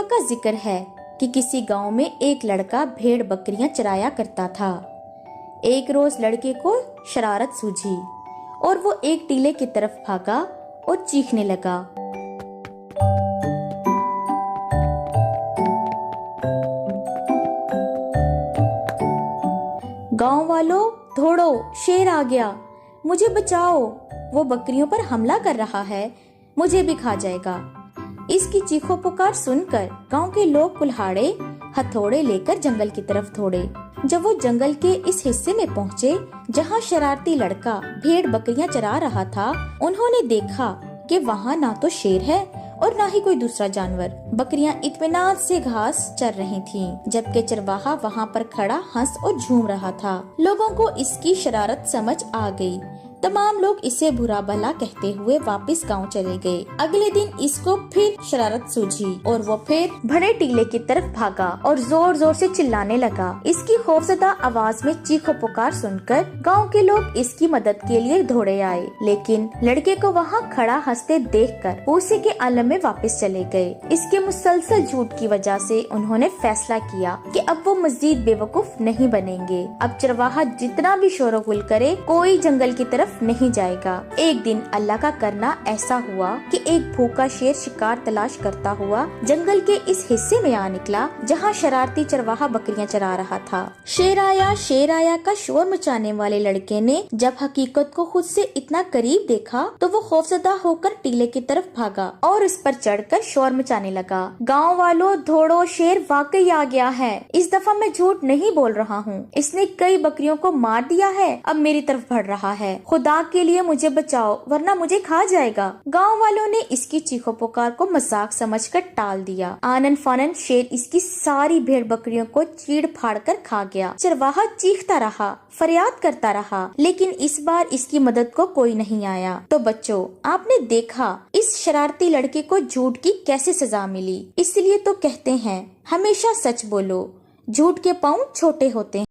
का जिक्र है कि किसी गांव में एक लड़का भेड़ बकरियां चराया करता था। एक रोज लड़के को शरारत सूझी और वो एक टीले की तरफ भागा और चीखने लगा। गांव वालों, दौड़ो, शेर आ गया, मुझे बचाओ, वो बकरियों पर हमला कर रहा है, मुझे भी खा जाएगा। इसकी चीखों पुकार सुनकर गांव के लोग कुल्हाड़े हथौड़े लेकर जंगल की तरफ दौड़े। जब वो जंगल के इस हिस्से में पहुँचे जहाँ शरारती लड़का भेड़ बकरियां चरा रहा था, उन्होंने देखा कि वहाँ ना तो शेर है और ना ही कोई दूसरा जानवर। बकरियां इत्मीनान से घास चर रही थीं, जबकि चरवाहा वहाँ पर खड़ा हंस और झूम रहा था। लोगों को इसकी शरारत समझ आ गई। तमाम लोग इसे बुरा भला कहते हुए वापस गांव चले गए। अगले दिन इसको फिर शरारत सूझी और वो फिर बड़े टीले की तरफ भागा और जोर जोर से चिल्लाने लगा। इसकी खौफजदा आवाज में चीखो पुकार सुनकर गांव के लोग इसकी मदद के लिए दौड़े आए, लेकिन लड़के को वहां खड़ा हंसते देखकर उसी के आलम में वापस चले गए। इसके मुसलसल झूठ की वजह से उन्होंने फैसला किया कि अब वो मजीद बेवकूफ नहीं बनेंगे। अब चरवाहा जितना भी शोरगुल करे, कोई जंगल की तरफ नहीं जाएगा। एक दिन अल्लाह का करना ऐसा हुआ कि एक भूखा शेर शिकार तलाश करता हुआ जंगल के इस हिस्से में आ निकला जहाँ शरारती चरवाहा बकरियां चरा रहा था। शेर आया का शोर मचाने वाले लड़के ने जब हकीकत को खुद से इतना करीब देखा तो वो खौफजदा होकर टीले की तरफ भागा और इस पर चढ़कर शोर मचाने लगा। गाँव वालों, दौड़ो, शेर वाकई आ गया है। इस दफा मैं झूठ नहीं बोल रहा हूँ, इसने कई बकरियों को मार दिया है, अब मेरी तरफ बढ़ रहा है। खुदा के लिए मुझे बचाओ वरना मुझे खा जाएगा। गांव वालों ने इसकी चीखों पुकार को मजाक समझकर टाल दिया। आनन फानन शेर इसकी सारी भेड़ बकरियों को चीड़ फाड़ कर खा गया। चरवाहा चीखता रहा, फरियाद करता रहा, लेकिन इस बार इसकी मदद को कोई नहीं आया। तो बच्चों, आपने देखा इस शरारती लड़के को झूठ की कैसे सजा मिली। इसलिए तो कहते हैं हमेशा सच बोलो, झूठ के पाँव छोटे होते हैं।